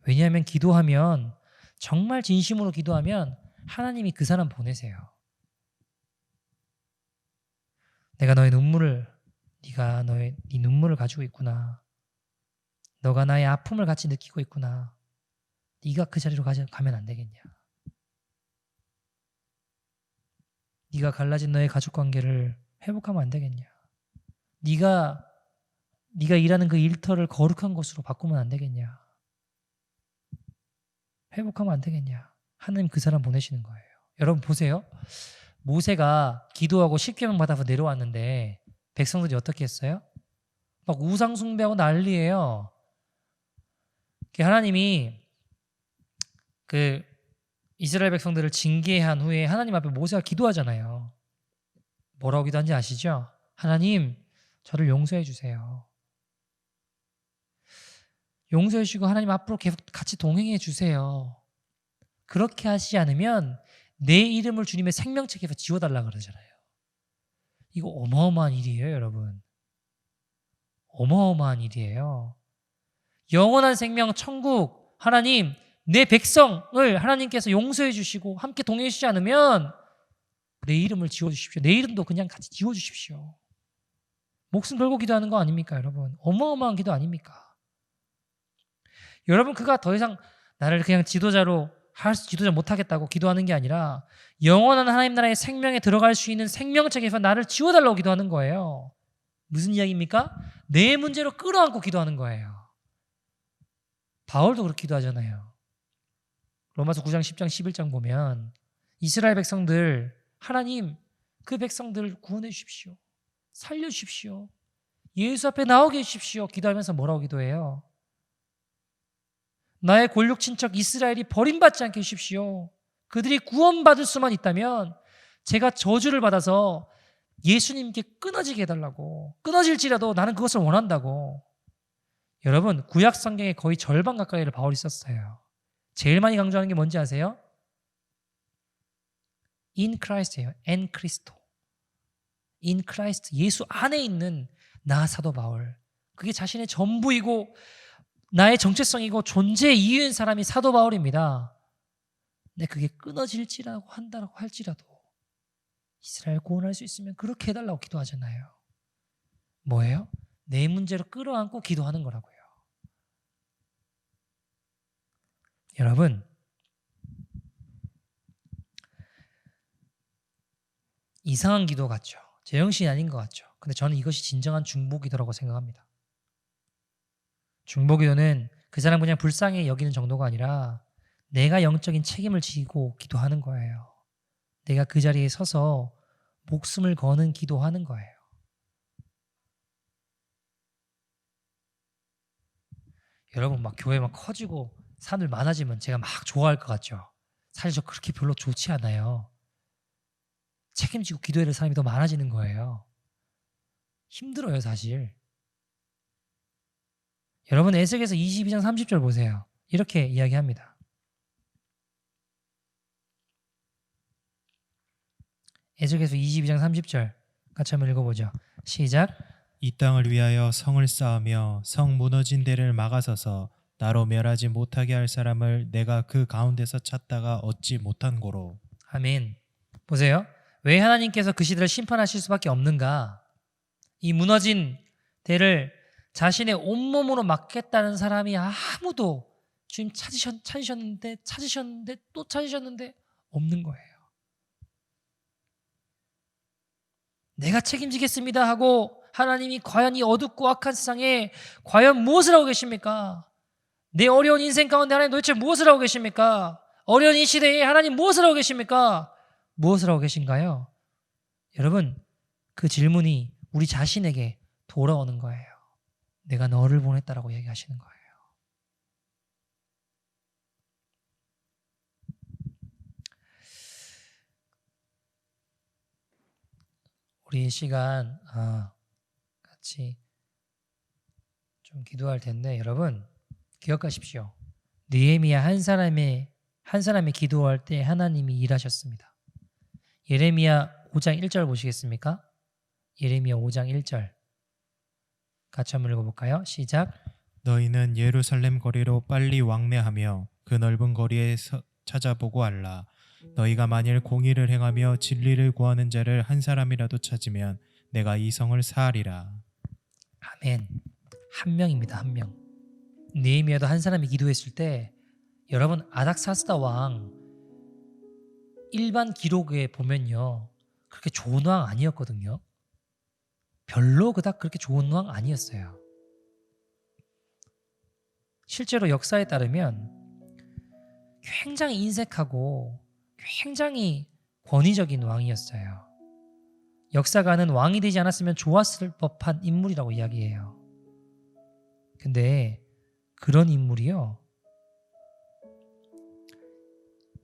왜냐하면 기도하면, 정말 진심으로 기도하면 하나님이 그 사람 보내세요. 내가 너의 눈물을, 네가 네 눈물을 가지고 있구나. 너가 나의 아픔을 같이 느끼고 있구나. 네가 그 자리로 가면 안 되겠냐. 네가 갈라진 너의 가족관계를 회복하면 안 되겠냐. 네가 일하는 그 일터를 거룩한 것으로 바꾸면 안 되겠냐. 회복하면 안 되겠냐. 하나님 그 사람 보내시는 거예요. 여러분 보세요. 모세가 기도하고 십계명 받아서 내려왔는데 백성들이 어떻게 했어요? 막 우상 숭배하고 난리예요. 하나님이 그 이스라엘 백성들을 징계한 후에 하나님 앞에 모세가 기도하잖아요. 뭐라고 기도한지 아시죠? 하나님, 저를 용서해 주세요. 용서해 주시고 하나님 앞으로 계속 같이 동행해 주세요. 그렇게 하시지 않으면 내 이름을 주님의 생명책에서 지워달라 그러잖아요. 이거 어마어마한 일이에요, 여러분. 어마어마한 일이에요. 영원한 생명 천국, 하나님, 내 백성을 하나님께서 용서해 주시고 함께 동행해 주시지 않으면 내 이름을 지워주십시오. 내 이름도 그냥 같이 지워주십시오. 목숨 걸고 기도하는 거 아닙니까, 여러분? 어마어마한 기도 아닙니까? 여러분, 그가 더 이상 나를 그냥 지도자 못하겠다고 기도하는 게 아니라 영원한 하나님 나라의 생명에 들어갈 수 있는 생명책에서 나를 지워달라고 기도하는 거예요. 무슨 이야기입니까? 내 문제로 끌어안고 기도하는 거예요. 바울도 그렇게 기도하잖아요. 로마서 9장, 10장, 11장 보면 이스라엘 백성들, 하나님 그 백성들을 구원해 주십시오. 살려 주십시오. 예수 앞에 나오게 해주십시오. 기도하면서 뭐라고 기도해요? 나의 골육 친척 이스라엘이 버림받지 않게 해주십시오. 그들이 구원받을 수만 있다면 제가 저주를 받아서 예수님께 끊어지게 해달라고. 끊어질지라도 나는 그것을 원한다고. 여러분, 구약 성경의 거의 절반 가까이를 바울이 썼어요. 제일 많이 강조하는 게 뭔지 아세요? In Christ예요. En Cristo. In Christ. 예수 안에 있는 나 사도 바울. 그게 자신의 전부이고 나의 정체성이고 존재의 이유인 사람이 사도 바울입니다. 근데 그게 끊어질지라고 한다고 할지라도 이스라엘 구원할 수 있으면 그렇게 해달라고 기도하잖아요. 뭐예요? 내 문제로 끌어안고 기도하는 거라고요. 여러분, 이상한 기도 같죠. 제정신이 아닌 것 같죠. 근데 저는 이것이 진정한 중보기도라고 생각합니다. 중보기도는 그 사람 그냥 불쌍히 여기는 정도가 아니라 내가 영적인 책임을 지고 기도하는 거예요. 내가 그 자리에 서서 목숨을 거는 기도하는 거예요. 여러분 막 교회 막 커지고 사람들 많아지면 제가 막 좋아할 것 같죠. 사실 저 그렇게 별로 좋지 않아요. 책임지고 기도해야 될 사람이 더 많아지는 거예요. 힘들어요 사실. 여러분 에스겔서 22장 30절 보세요. 이렇게 이야기합니다. 에스겔서 22장 30절 같이 한번 읽어보죠. 시작. 이 땅을 위하여 성을 쌓으며 성 무너진 데를 막아서서 나로 멸하지 못하게 할 사람을 내가 그 가운데서 찾다가 얻지 못한 고로. 아멘. 보세요. 왜 하나님께서 그 시대를 심판하실 수밖에 없는가? 이 무너진 데를 자신의 온몸으로 막겠다는 사람이 아무도 주님 찾으셨는데 또 찾으셨는데 없는 거예요. 내가 책임지겠습니다 하고 하나님이 과연 이 어둡고 악한 세상에 과연 무엇을 하고 계십니까? 내 어려운 인생 가운데 하나님 도대체 무엇을 하고 계십니까? 어려운 이 시대에 하나님 무엇을 하고 계십니까? 무엇을 하고 계신가요? 여러분, 그 질문이 우리 자신에게 돌아오는 거예요. 내가 너를 보냈다라고 얘기하시는 거예요. 우리 이 시간 같이 좀 기도할 텐데 여러분 기억하십시오. 느헤미야 한 사람이 기도할 때 하나님이 일하셨습니다. 예레미야 5장 1절 보시겠습니까? 예레미야 5장 1절 같이 한번 읽어볼까요? 시작. 너희는 예루살렘 거리로 빨리 왕래하며 그 넓은 거리에 찾아보고 알라. 너희가 만일 공의를 행하며 진리를 구하는 자를 한 사람이라도 찾으면 내가 이 성을 사하리라. 아멘. 한 명입니다. 한 명. 느헤미야도 한 사람이 기도했을 때 여러분 아닥사스다 왕 일반 기록에 보면요 그렇게 좋은 왕 아니었거든요. 별로 그닥 그렇게 좋은 왕 아니었어요. 실제로 역사에 따르면 굉장히 인색하고 굉장히 권위적인 왕이었어요. 역사가는 왕이 되지 않았으면 좋았을 법한 인물이라고 이야기해요. 근데 그런 인물이요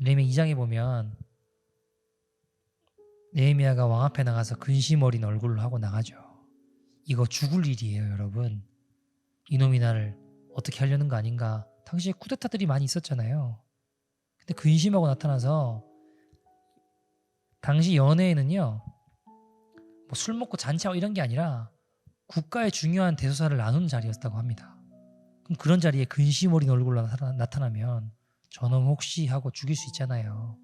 느헤미야 2장에 보면 느헤미야가 왕 앞에 나가서 근심 어린 얼굴로 하고 나가죠. 이거 죽을 일이에요 여러분. 이놈이 나를 어떻게 하려는 거 아닌가. 당시에 쿠데타들이 많이 있었잖아요. 근데 근심하고 나타나서 당시 연회에는요 뭐 술 먹고 잔치하고 이런 게 아니라 국가의 중요한 대소사를 나누는 자리였다고 합니다. 그럼 그런 자리에 근심 어린 얼굴로 나타나면 저놈 혹시 하고 죽일 수 있잖아요.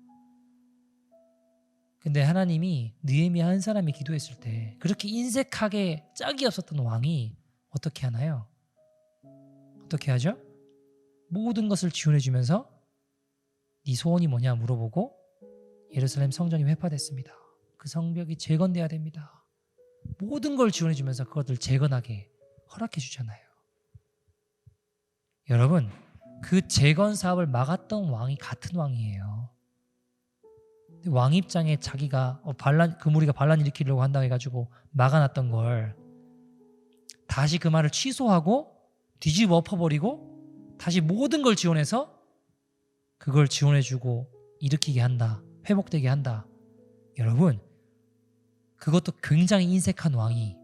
근데 하나님이 느헤미야 한 사람이 기도했을 때 그렇게 인색하게 짝이 없었던 왕이 어떻게 하나요? 어떻게 하죠? 모든 것을 지원해 주면서 네 소원이 뭐냐 물어보고 예루살렘 성전이 회파됐습니다. 그 성벽이 재건돼야 됩니다. 모든 걸 지원해 주면서 그것을 재건하게 허락해 주잖아요. 여러분 그 재건 사업을 막았던 왕이 같은 왕이에요. 왕 입장에 자기가 그 무리가 반란 일으키려고 한다고 해가지고 막아놨던 걸 다시 그 말을 취소하고 뒤집어 엎어버리고 다시 모든 걸 지원해서 그걸 지원해주고 일으키게 한다. 회복되게 한다. 여러분, 그것도 굉장히 인색한 왕이,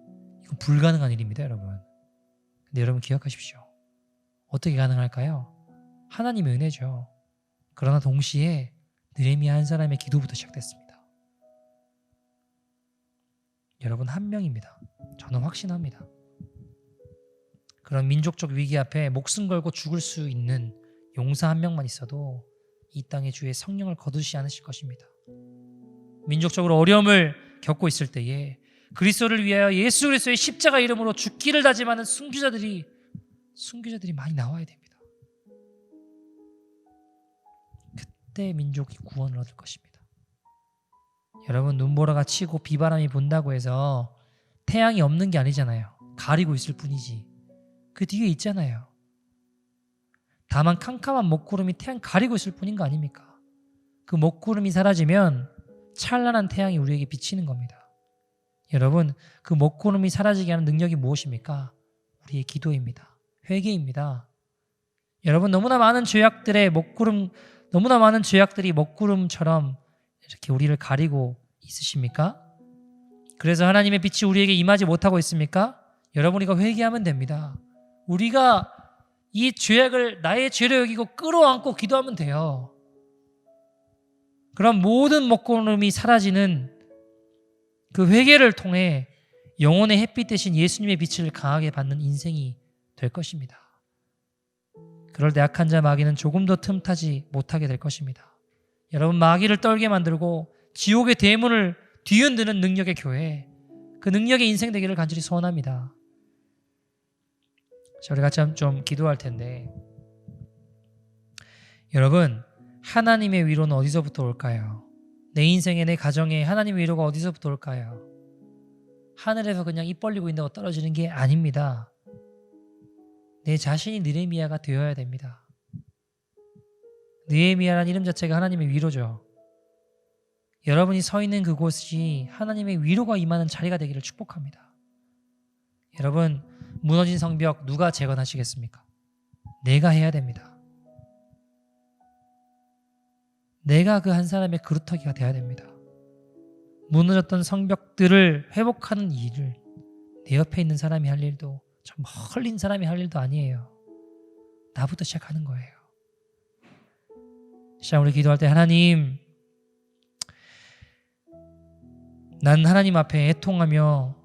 이건 불가능한 일입니다, 여러분. 근데 여러분 기억하십시오. 어떻게 가능할까요? 하나님의 은혜죠. 그러나 동시에 느헤미야 한 사람의 기도부터 시작됐습니다. 여러분 한 명입니다. 저는 확신합니다. 그런 민족적 위기 앞에 목숨 걸고 죽을 수 있는 용사 한 명만 있어도 이 땅에 주의 성령을 거두지 않으실 것입니다. 민족적으로 어려움을 겪고 있을 때에 그리스도를 위하여 예수 그리스도의 십자가 이름으로 죽기를 다짐하는 순교자들이 많이 나와야 됩니다. 그때 민족이 구원을 얻을 것입니다. 여러분, 눈보라가 치고 비바람이 분다고 해서 태양이 없는 게 아니잖아요. 가리고 있을 뿐이지. 그 뒤에 있잖아요. 다만 캄캄한 먹구름이 태양 가리고 있을 뿐인 거 아닙니까? 그 먹구름이 사라지면 찬란한 태양이 우리에게 비치는 겁니다. 여러분, 그 먹구름이 사라지게 하는 능력이 무엇입니까? 우리의 기도입니다. 회개입니다. 여러분, 너무나 많은 죄악들이 먹구름처럼 이렇게 우리를 가리고 있으십니까? 그래서 하나님의 빛이 우리에게 임하지 못하고 있습니까? 여러분, 우리가 회개하면 됩니다. 우리가 이 죄악을 나의 죄로 여기고 끌어안고 기도하면 돼요. 그럼 모든 먹구름이 사라지는 그 회개를 통해 영혼의 햇빛 대신 예수님의 빛을 강하게 받는 인생이 될 것입니다. 그럴 때 악한 자 마귀는 조금도 틈타지 못하게 될 것입니다. 여러분, 마귀를 떨게 만들고 지옥의 대문을 뒤흔드는 능력의 교회, 그 능력의 인생 되기를 간절히 소원합니다. 자, 우리 같이 좀 기도할 텐데, 여러분, 하나님의 위로는 어디서부터 올까요? 내 인생에, 내 가정에 하나님의 위로가 어디서부터 올까요? 하늘에서 그냥 입 벌리고 있다고 떨어지는 게 아닙니다. 내 자신이 느헤미야가 되어야 됩니다. 느헤미야라는 이름 자체가 하나님의 위로죠. 여러분이 서 있는 그곳이 하나님의 위로가 임하는 자리가 되기를 축복합니다. 여러분, 무너진 성벽 누가 재건하시겠습니까? 내가 해야 됩니다. 내가 그 한 사람의 그루터기가 되어야 됩니다. 무너졌던 성벽들을 회복하는 일을 내 옆에 있는 사람이 할 일도, 저 멀린 사람이 할 일도 아니에요. 나부터 시작하는 거예요. 자, 우리 기도할 때, 하나님, 난 하나님 앞에 애통하며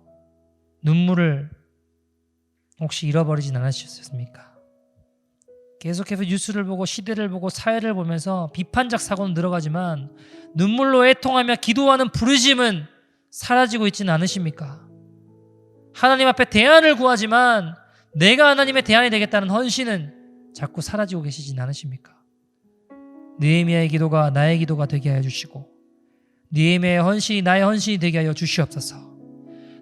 눈물을 혹시 잃어버리진 않으셨습니까? 계속해서 뉴스를 보고 시대를 보고 사회를 보면서 비판적 사고는 늘어가지만 눈물로 애통하며 기도하는 부르심은 사라지고 있지는 않으십니까? 하나님 앞에 대안을 구하지만 내가 하나님의 대안이 되겠다는 헌신은 자꾸 사라지고 계시진 않으십니까? 느헤미야의 기도가 나의 기도가 되게 하여 주시고 느헤미야의 헌신이 나의 헌신이 되게 하여 주시옵소서.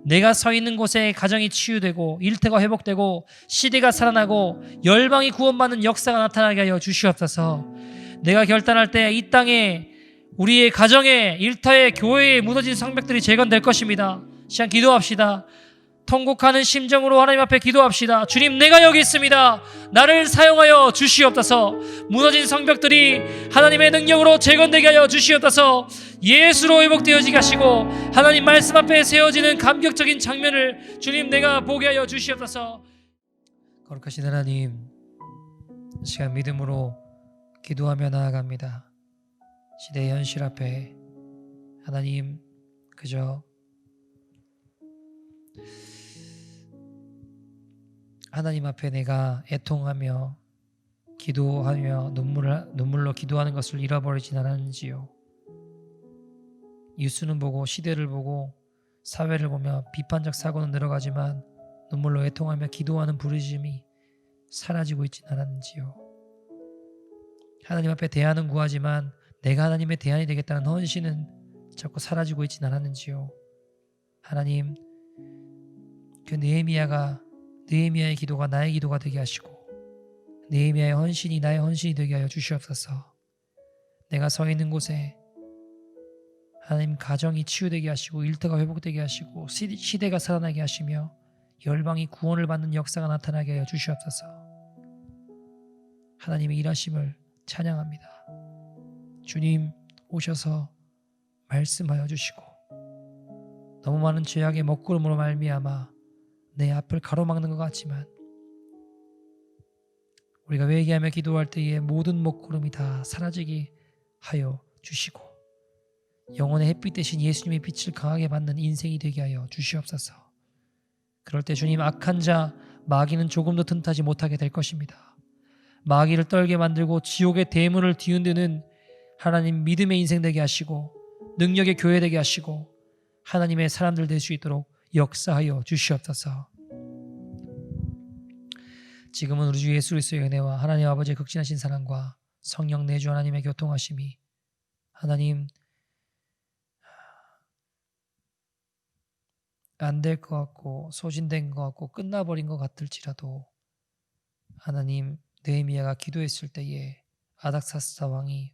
내가 서 있는 곳에 가정이 치유되고 일터가 회복되고 시대가 살아나고 열방이 구원받는 역사가 나타나게 하여 주시옵소서. 내가 결단할 때 이 땅에 우리의 가정에 일터에 교회에 무너진 성벽들이 재건될 것입니다. 시간 기도합시다. 통곡하는 심정으로 하나님 앞에 기도합시다. 주님, 내가 여기 있습니다. 나를 사용하여 주시옵소서. 무너진 성벽들이 하나님의 능력으로 재건되게 하여 주시옵소서. 예수로 회복되어지게 하시고 하나님 말씀 앞에 세워지는 감격적인 장면을 주님 내가 보게 하여 주시옵소서. 거룩하신 하나님, 시간 믿음으로 기도하며 나아갑니다. 시대의 현실 앞에 하나님, 그저 하나님 앞에 내가 애통하며 기도하며 눈물로 기도하는 것을 잃어버리진 않았는지요. 뉴스는 보고 시대를 보고 사회를 보며 비판적 사고는 늘어가지만 눈물로 애통하며 기도하는 부르심이 사라지고 있진 않았는지요. 하나님 앞에 대안은 구하지만 내가 하나님의 대안이 되겠다는 헌신은 자꾸 사라지고 있진 않았는지요. 하나님, 그 느헤미야의 기도가 나의 기도가 되게 하시고 느헤미야의 헌신이 나의 헌신이 되게 하여 주시옵소서. 내가 서 있는 곳에 하나님 가정이 치유되게 하시고 일터가 회복되게 하시고 시대가 살아나게 하시며 열방이 구원을 받는 역사가 나타나게 하여 주시옵소서. 하나님의 일하심을 찬양합니다. 주님 오셔서 말씀하여 주시고 너무 많은 죄악의 먹구름으로 말미암아 내 앞을 가로막는 것 같지만 우리가 회개하며 기도할 때에 모든 먹구름이 다 사라지게 하여 주시고 영혼의 햇빛 대신 예수님의 빛을 강하게 받는 인생이 되게 하여 주시옵소서. 그럴 때 주님, 악한 자 마귀는 조금도 틈타지 못하게 될 것입니다. 마귀를 떨게 만들고 지옥의 대문을 뒤흔드는 하나님 믿음의 인생 되게 하시고 능력의 교회 되게 하시고 하나님의 사람들 될 수 있도록 역사하여 주시옵소서. 지금은 우리 주 예수 그리스도의 은혜와 하나님 아버지의 극진하신 사랑과 성령 내주 하나님의 교통하심이 하나님 안 될 것 같고 소진된 것 같고 끝나버린 것 같을지라도 하나님 느헤미야가 기도했을 때에 아닥사스다 왕이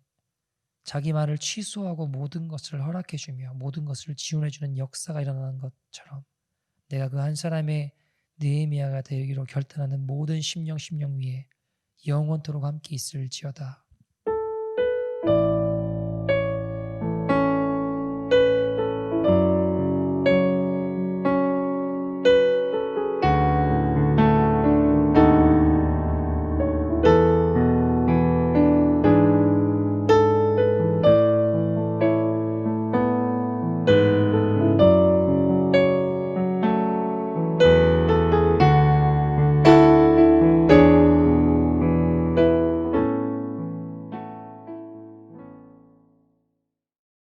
자기 말을 취소하고 모든 것을 허락해 주며 모든 것을 지원해 주는 역사가 일어나는 것처럼 내가 그 한 사람의 느헤미야가 되기로 결단하는 모든 심령 위에 영원토록 함께 있을지어다.